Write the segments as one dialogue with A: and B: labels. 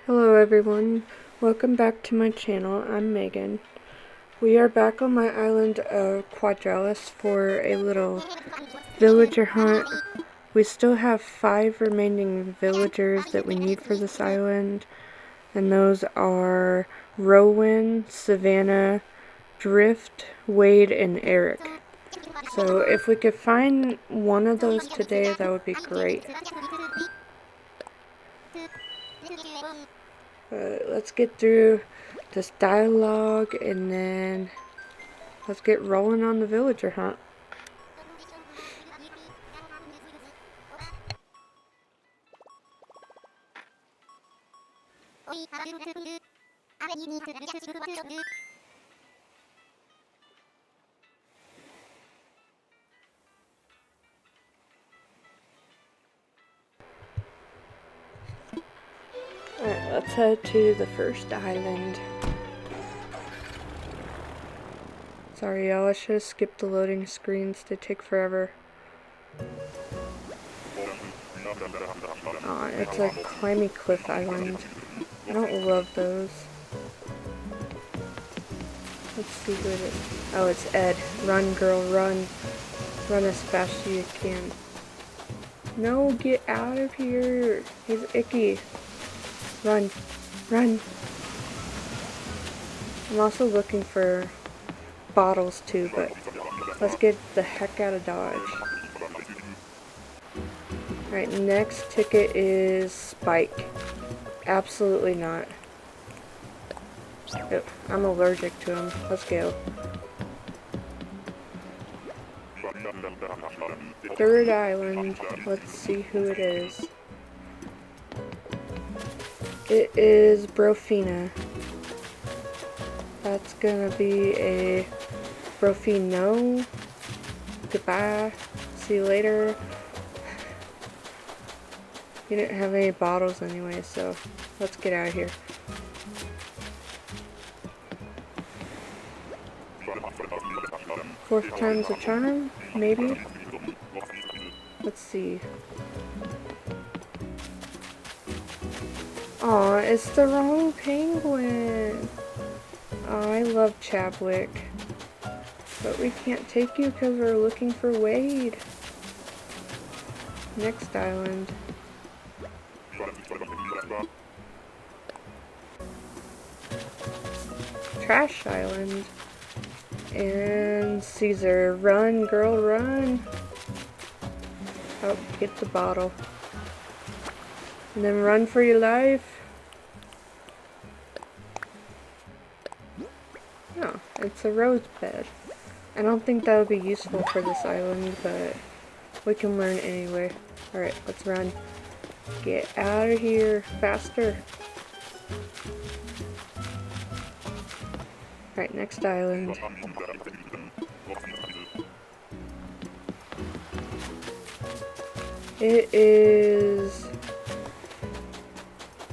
A: Hello everyone, welcome back to my channel. I'm Megan. We are back on my island of Quadrelis for a little villager hunt. We still have 5 remaining villagers that we need for this island, and those are Rowan, Savannah, Drift, Wade, and Eric. So if we could find one of those today, that would be great. Let's get through this dialogue and then let's get rolling on the villager hunt. Alright, let's head to the first island. Sorry y'all, I should have skipped the loading screens. They take forever. Aw, it's a climby cliff island. I don't love those. Let's see who it is. Oh, it's Ed. Run, girl, run. Run as fast as you can. No, get out of here. He's icky. Run. Run. I'm also looking for bottles too, but let's get the heck out of Dodge. Alright, next ticket is Spike. Absolutely not. Oh, I'm allergic to him. Let's go. Third island. Let's see who it is. It is Brofina. That's gonna be a Brofino. Goodbye. See you later. You didn't have any bottles anyway, so let's get out of here. Fourth time's a charm, maybe? Let's see. Aw, it's the wrong penguin. Oh, I love Chadwick. But we can't take you because we're looking for Wade. Next island. Trash Island. And Caesar. Run, girl, run. Oh, get the bottle. And then run for your life. Oh, it's a rose bed. I don't think that would be useful for this island, but we can learn anyway. Alright, let's run. Get out of here. Faster. Alright, next island. It is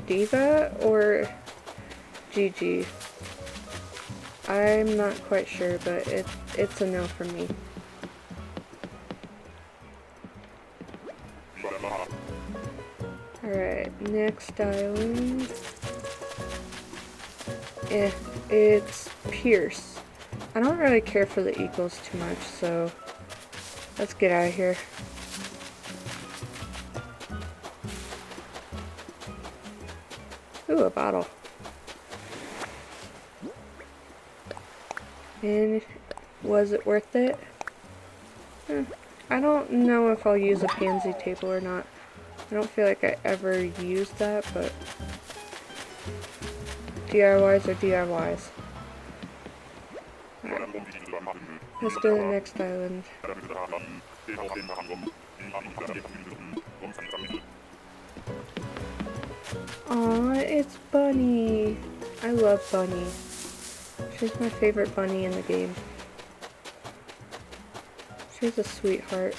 A: Diva or Gigi. I'm not quite sure, but it's a no for me. Alright, next island. It's Pierce. I don't really care for the eagles too much, so let's get out of here. Ooh, a bottle. And was it worth it? I don't know if I'll use a pansy table or not. I don't feel like I ever used that, but DIYs are DIYs. Alright. Let's do the next island. Aw, it's Bunny. I love Bunny. She's my favorite bunny in the game. She's a sweetheart.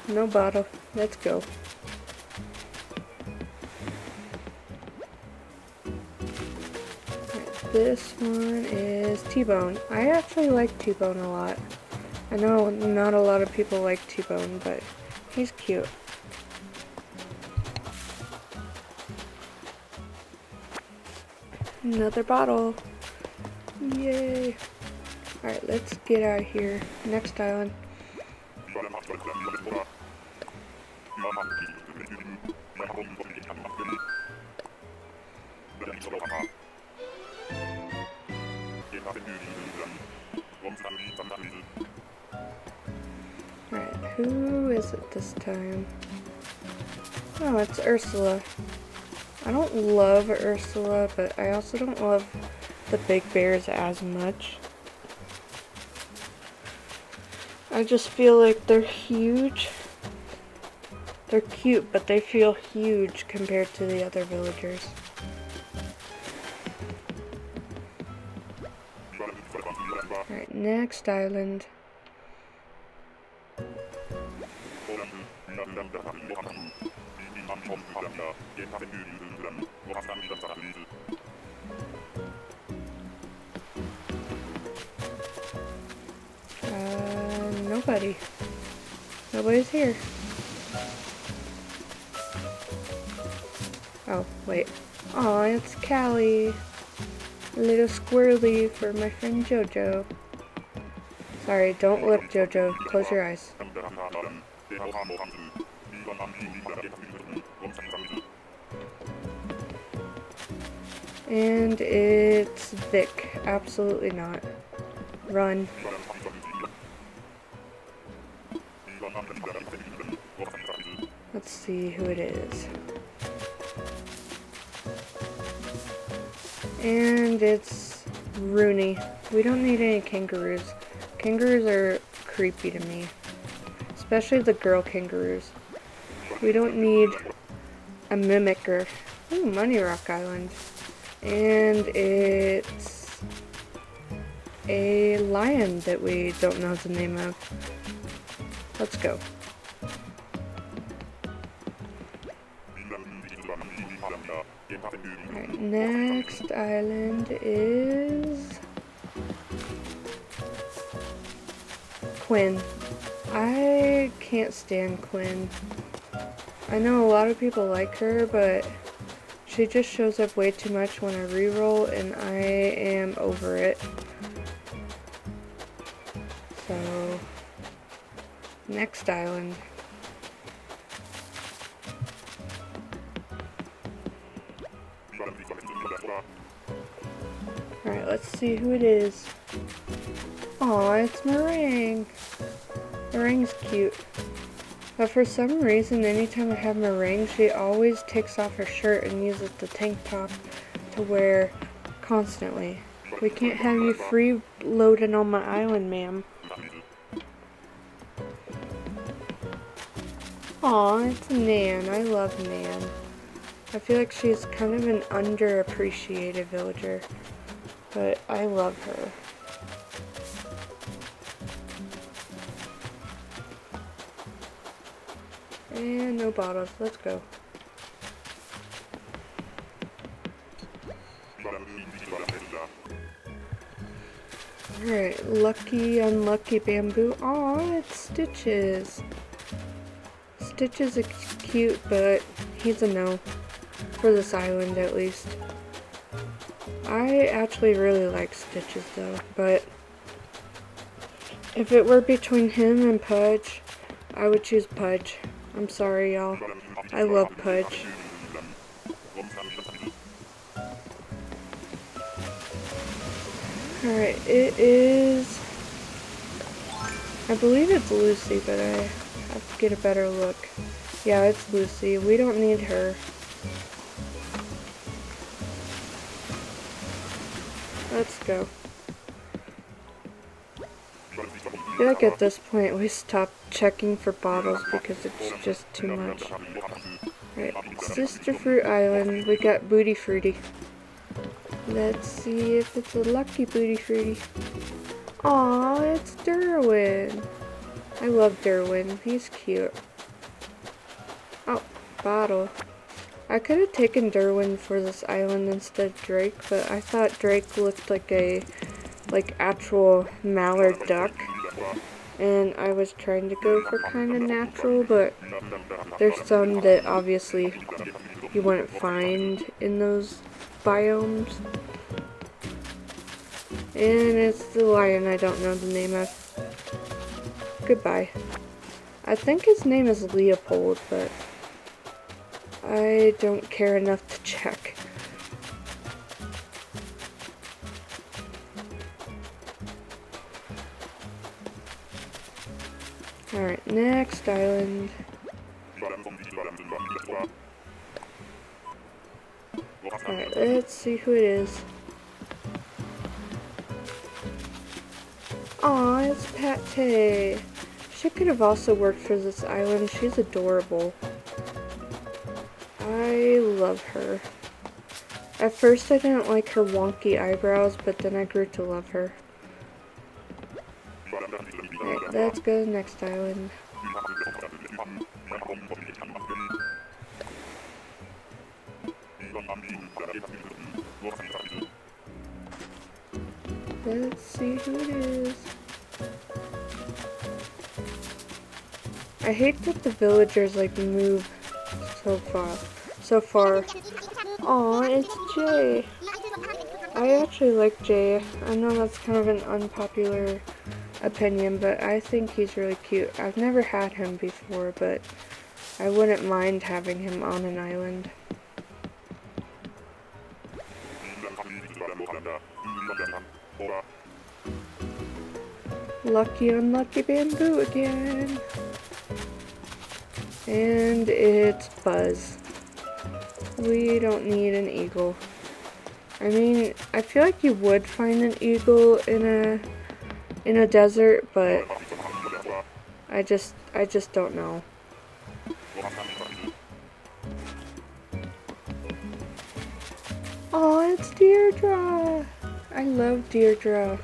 A: No bottle. Let's go. This one is T-Bone. I actually like T-Bone a lot. I know not a lot of people like T-Bone, but He's cute. Another bottle. Yay. Alright, let's get out of here. Next island. Alright, who is it this time? Oh, it's Ursula. I don't love Ursula, but I also don't love the big bears as much. I just feel like they're huge. They're cute, but they feel huge compared to the other villagers. Alright, next island. Nobody. Nobody's here. Oh, wait. Aw, it's Callie. A little squirrely for my friend Jojo. Sorry, don't look, Jojo. Close your eyes. And it's Vic. Absolutely not. Run. Let's see who it is. And it's Rooney. We don't need any kangaroos. Kangaroos are creepy to me. Especially the girl kangaroos. We don't need a mimicker. Ooh, Money Rock Island. And it's a lion that we don't know the name of. Let's go. Alright, next island is Quinn. I can't stand Quinn. I know a lot of people like her, but she just shows up way too much when I reroll, and I am over it. So, next island. Alright, let's see who it is. Aw, it's Meringue. Meringue's cute. But for some reason, anytime I have Meringue, she always takes off her shirt and uses the tank top to wear constantly. We can't have you free-loading on my island, ma'am. Aw, it's Nan. I love Nan. I feel like she's kind of an underappreciated villager, but I love her. And no bottles. Let's go. Alright, lucky, unlucky bamboo. Aw, it's Stitches. Stitches is cute, but he's a no. For this island, at least. I actually really like Stitches, though, but if it were between him and Pudge, I would choose Pudge. I'm sorry, y'all. I love Pudge. Alright, it is... I believe it's Lucy, but I have to get a better look. Yeah, it's Lucy. We don't need her. Let's go. I feel like at this point we stopped checking for bottles because it's just too much. Right, Sister Fruit Island, we got Booty Fruity. Let's see if it's a lucky Booty Fruity. Aw, it's Derwin. I love Derwin, he's cute. Oh, bottle. I could have taken Derwin for this island instead of Drake, but I thought Drake looked like a actual mallard duck. and I was trying to go for kind of natural, but there's some that obviously you wouldn't find in those biomes. And it's the lion I don't know the name of. Goodbye. I think his name is Leopold, but I don't care enough to check. Alright, next island. Alright, let's see who it is. Aw, it's Pate. She could have also worked for this island. She's adorable. I love her. At first I didn't like her wonky eyebrows, but then I grew to love her. Alright, let's go to the next island. Let's see who it is. I hate that the villagers like move so far. Aw, it's Jay. I actually like Jay. I know that's kind of an unpopular opinion, but I think he's really cute. I've never had him before, but I wouldn't mind having him on an island. Lucky unlucky bamboo again. And it's Buzz. We don't need an eagle. I mean, I feel like you would find an eagle in a desert, but I just don't know. Oh, it's Deirdre. I love Deirdre.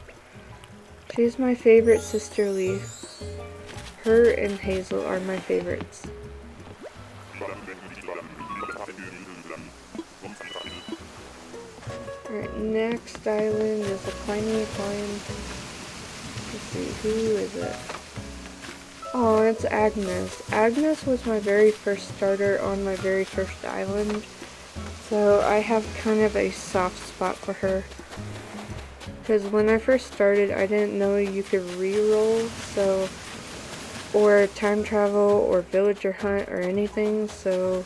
A: She's my favorite sisterly. Her and Hazel are my favorites. Alright, next island is a climbing climb. Let's see, who is it? Oh, it's Agnes. Agnes was my very first starter on my very first island. So I have kind of a soft spot for her. Because when I first started, I didn't know you could re-roll, so, or time travel, or villager hunt, or anything, so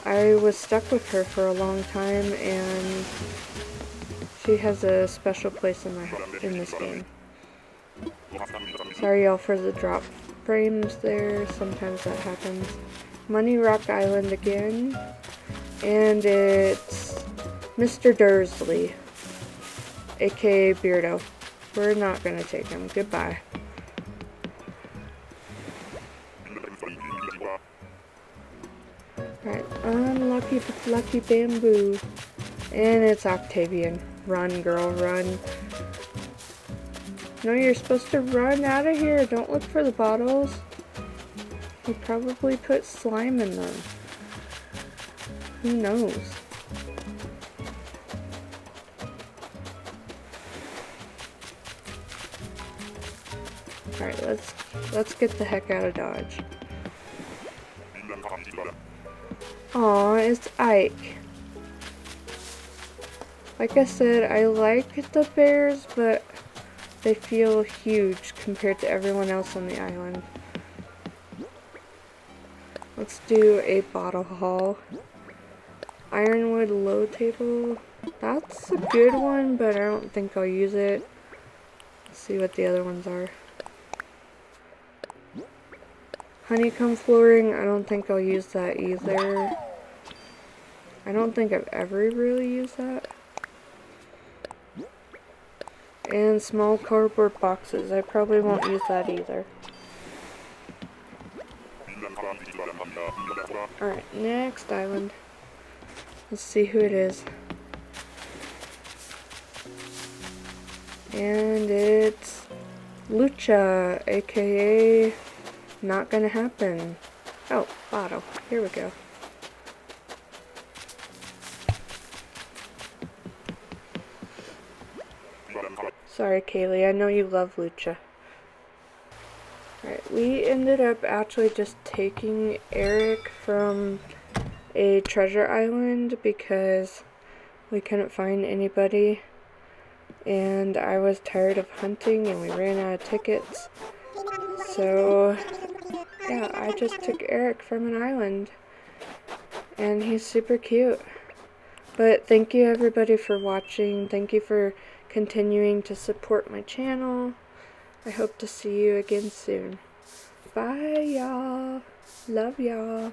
A: I was stuck with her for a long time, and she has a special place in my heart in this game. Sorry y'all for the drop frames there, sometimes that happens. Money Rock Island again, and it's Mr. Dursley, aka Beardo. We're not gonna take him. Goodbye. Alright, unlucky but lucky bamboo. And it's Octavian. Run, girl, run. No, you're supposed to run out of here. Don't look for the bottles. He probably put slime in them. Who knows? Alright, let's get the heck out of Dodge. Aw, it's Ike. Like I said, I like the bears, but they feel huge compared to everyone else on the island. Let's do a bottle haul. Ironwood low table. That's a good one, but I don't think I'll use it. Let's see what the other ones are. Honeycomb flooring, I don't think I'll use that either. I don't think I've ever really used that. And small cardboard boxes, I probably won't use that either. Alright, next island. Let's see who it is. And it's Lucha, aka Not Gonna Happen. Oh, bottle. Here we go. Sorry, Kaylee. I know you love Lucha. We ended up actually just taking Eric from a treasure island because we couldn't find anybody, and I was tired of hunting and we ran out of tickets. So yeah, I just took Eric from an island, and he's super cute. But thank you everybody for watching. Thank you for continuing to support my channel. I hope to see you again soon. Bye y'all. Love y'all.